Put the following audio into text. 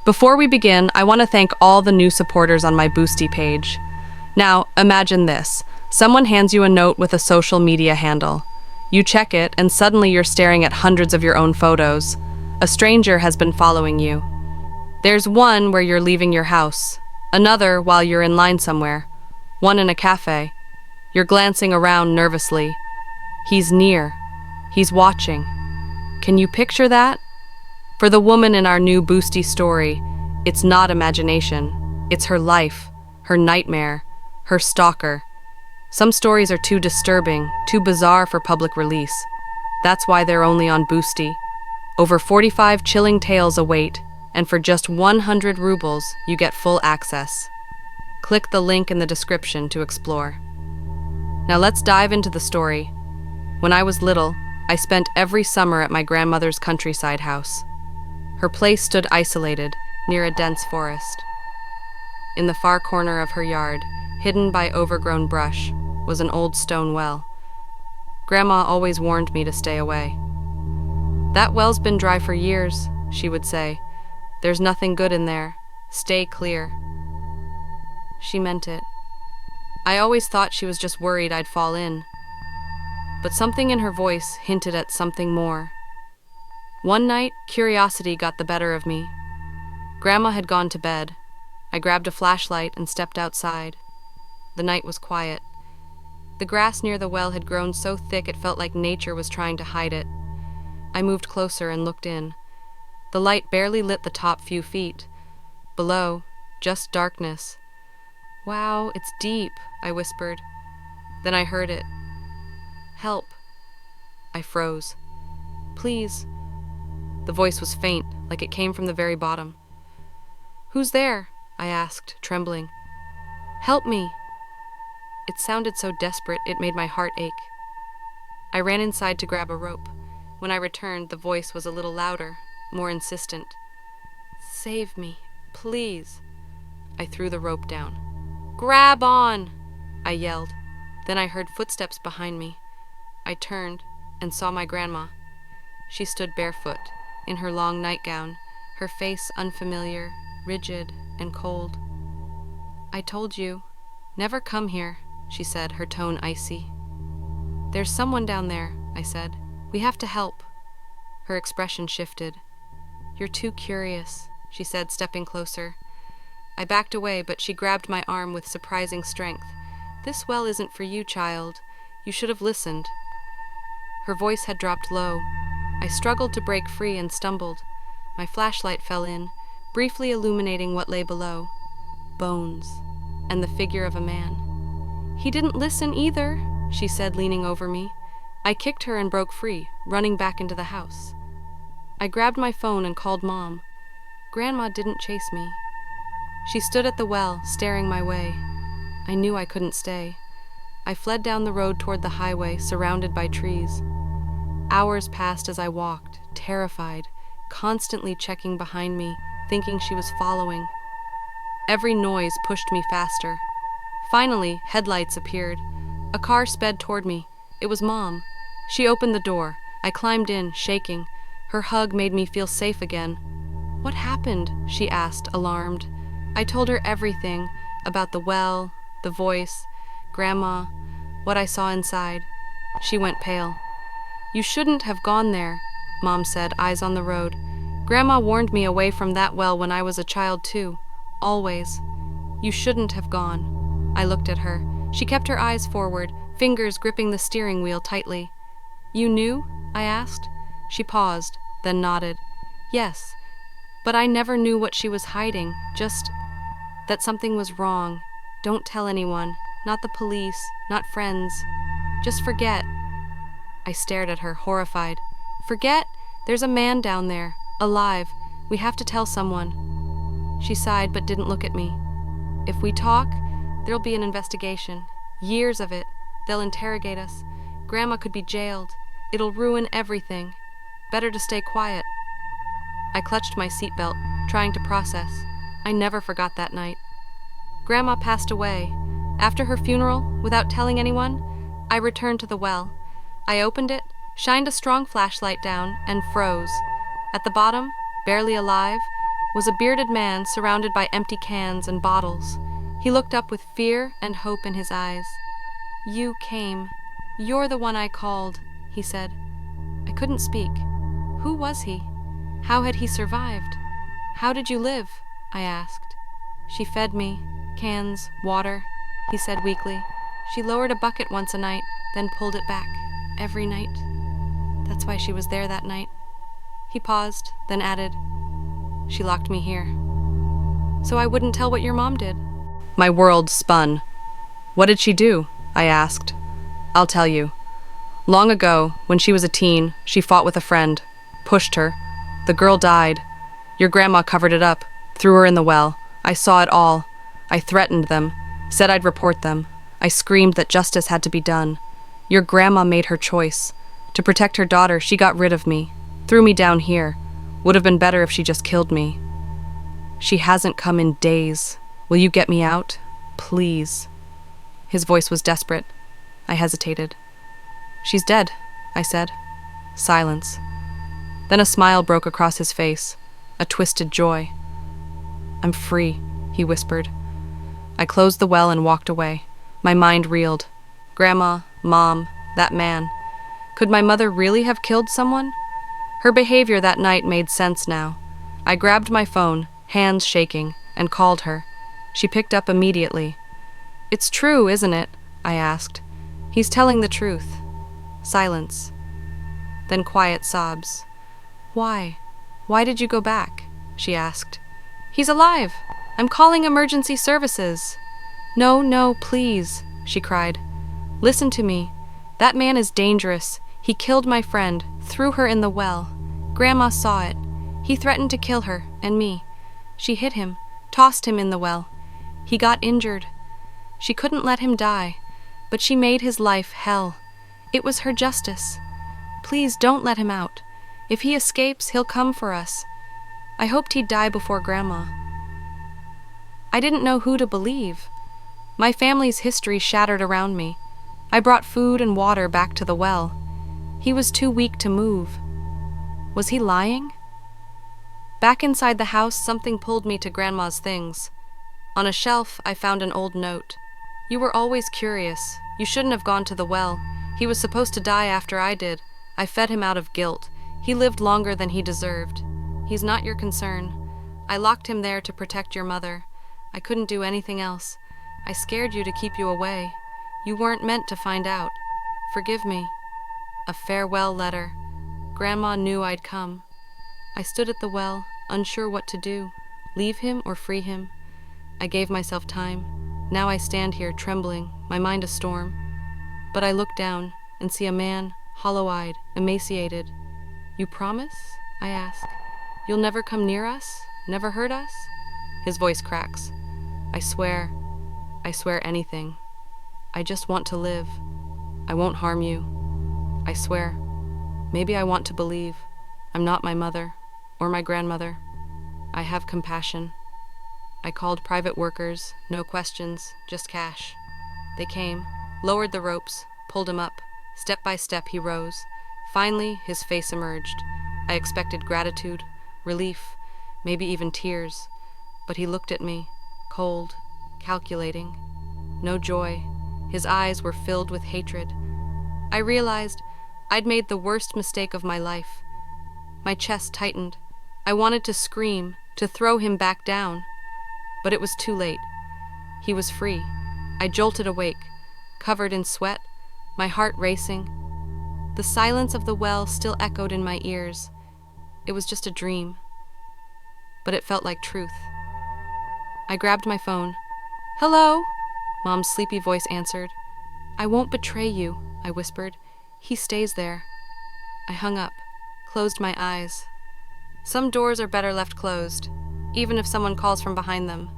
Before we begin, I want to thank all the new supporters on my Boosty page. Now, imagine this. Someone hands you a note with a social media handle. You check it, and suddenly you're staring at hundreds of your own photos. A stranger has been following you. There's one where you're leaving your house, another while you're in line somewhere, one in a cafe. You're glancing around nervously. He's near. He's watching. Can you picture that? For the woman in our new Boosty story, it's not imagination. It's her life, her nightmare, her stalker. Some stories are too disturbing, too bizarre for public release. That's why they're only on Boosty. Over 45 chilling tales await, and for just 100 rubles, you get full access. Click the link in the description to explore. Now let's dive into the story. When I was little, I spent every summer at my grandmother's countryside house. Her place stood isolated, near a dense forest. In the far corner of her yard, hidden by overgrown brush, was an old stone well. Grandma always warned me to stay away. "That well's been dry for years," she would say. "There's nothing good in there. Stay clear." She meant it. I always thought she was just worried I'd fall in. But something in her voice hinted at something more. One night, curiosity got the better of me. Grandma had gone to bed. I grabbed a flashlight and stepped outside. The night was quiet. The grass near the well had grown so thick it felt like nature was trying to hide it. I moved closer and looked in. The light barely lit the top few feet. Below, just darkness. "Wow, it's deep," I whispered. Then I heard it. "Help." I froze. "Please." The voice was faint, like it came from the very bottom. "Who's there?" I asked, trembling. "Help me." It sounded so desperate it made my heart ache. I ran inside to grab a rope. When I returned, the voice was a little louder, more insistent. "Save me, please." I threw the rope down. "Grab on!" I yelled. Then I heard footsteps behind me. I turned and saw my grandma. She stood barefoot, in her long nightgown, her face unfamiliar, rigid, and cold. "I told you, never come here," she said, her tone icy. "There's someone down there," I said. "We have to help." Her expression shifted. "You're too curious," she said, stepping closer. I backed away, but she grabbed my arm with surprising strength. "This well isn't for you, child. You should have listened." Her voice had dropped low. I struggled to break free and stumbled. My flashlight fell in, briefly illuminating what lay below. Bones, and the figure of a man. "He didn't listen either," she said, leaning over me. I kicked her and broke free, running back into the house. I grabbed my phone and called Mom. Grandma didn't chase me. She stood at the well, staring my way. I knew I couldn't stay. I fled down the road toward the highway, surrounded by trees. Hours passed as I walked, terrified, constantly checking behind me, thinking she was following. Every noise pushed me faster. Finally, headlights appeared. A car sped toward me. It was Mom. She opened the door. I climbed in, shaking. Her hug made me feel safe again. "What happened?" she asked, alarmed. I told her everything, about the well, the voice, Grandma, what I saw inside. She went pale. "You shouldn't have gone there," Mom said, eyes on the road. "Grandma warned me away from that well when I was a child too. Always. You shouldn't have gone." I looked at her. She kept her eyes forward, fingers gripping the steering wheel tightly. "You knew?" I asked. She paused, then nodded. "Yes, but I never knew what she was hiding, just that something was wrong. Don't tell anyone, not the police, not friends. Just forget." I stared at her, horrified. "Forget? There's a man down there, alive. We have to tell someone." She sighed but didn't look at me. "If we talk, there'll be an investigation. Years of it. They'll interrogate us. Grandma could be jailed. It'll ruin everything. Better to stay quiet." I clutched my seatbelt, trying to process. I never forgot that night. Grandma passed away. After her funeral, without telling anyone, I returned to the well. I opened it, shined a strong flashlight down, and froze. At the bottom, barely alive, was a bearded man surrounded by empty cans and bottles. He looked up with fear and hope in his eyes. "You came. You're the one I called," he said. I couldn't speak. Who was he? How had he survived? "How did you live?" I asked. "She fed me. Cans, water," he said weakly. "She lowered a bucket once a night, then pulled it back. Every night. That's why she was there that night." He paused, then added, "She locked me here. So I wouldn't tell what your mom did." My world spun. "What did she do?" I asked. "I'll tell you. Long ago, when she was a teen, she fought with a friend, pushed her. The girl died. Your grandma covered it up, threw her in the well. I saw it all. I threatened them, said I'd report them. I screamed that justice had to be done. Your grandma made her choice. To protect her daughter, she got rid of me, threw me down here. Would have been better if she just killed me. She hasn't come in days. Will you get me out? Please." His voice was desperate. I hesitated. "She's dead," I said. Silence. Then a smile broke across his face, a twisted joy. "I'm free," he whispered. I closed the well and walked away. My mind reeled. Grandma, Mom, that man. Could my mother really have killed someone? Her behavior that night made sense now. I grabbed my phone, hands shaking, and called her. She picked up immediately. "It's true, isn't it?" I asked. "He's telling the truth." Silence. Then quiet sobs. "Why? Why did you go back?" she asked. "He's alive! I'm calling emergency services." No, please," she cried. "Listen to me. That man is dangerous. He killed my friend, threw her in the well. Grandma saw it. He threatened to kill her and me. She hit him, tossed him in the well. He got injured. She couldn't let him die, but she made his life hell. It was her justice. Please don't let him out. If he escapes, he'll come for us. I hoped he'd die before Grandma." I didn't know who to believe. My family's history shattered around me. I brought food and water back to the well. He was too weak to move. Was he lying? Back inside the house, something pulled me to Grandma's things. On a shelf, I found an old note. "You were always curious. You shouldn't have gone to the well. He was supposed to die after I did. I fed him out of guilt. He lived longer than he deserved. He's not your concern. I locked him there to protect your mother. I couldn't do anything else. I scared you to keep you away. You weren't meant to find out. Forgive me." A farewell letter. Grandma knew I'd come. I stood at the well, unsure what to do. Leave him or free him? I gave myself time. Now I stand here trembling, my mind a storm. But I look down and see a man, hollow-eyed, emaciated. "You promise?" I ask. "You'll never come near us? Never hurt us?" His voice cracks. I swear anything. I just want to live. I won't harm you. I swear. Maybe I want to believe. I'm not my mother or my grandmother. I have compassion. I called private workers, no questions, just cash. They came, lowered the ropes, pulled him up. Step by step he rose. Finally, his face emerged. I expected gratitude, relief, maybe even tears. But he looked at me, cold, calculating. No joy. His eyes were filled with hatred. I realized I'd made the worst mistake of my life. My chest tightened. I wanted to scream, to throw him back down. But it was too late. He was free. I jolted awake, covered in sweat, my heart racing. The silence of the well still echoed in my ears. It was just a dream. But it felt like truth. I grabbed my phone. "Hello?" Mom's sleepy voice answered. "I won't betray you," I whispered. "He stays there." I hung up, closed my eyes. Some doors are better left closed, even if someone calls from behind them.